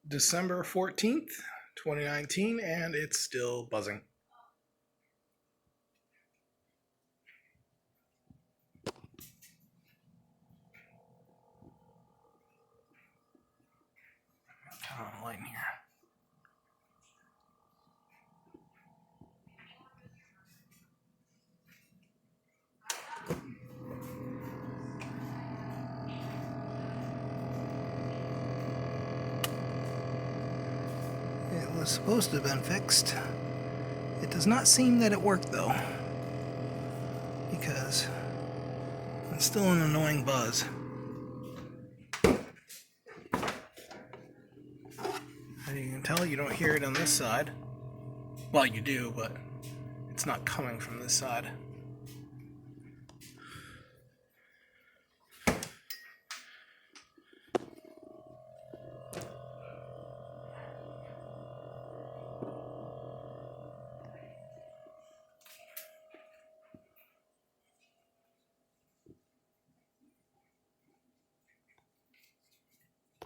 December 14th, 2019, and it's still buzzing. Turn on the light in here. It was supposed to have been fixed. It does not seem that it worked though, because it's still an annoying buzz. As you can tell, you don't hear it on this side. Well, you do, but it's not coming from this side.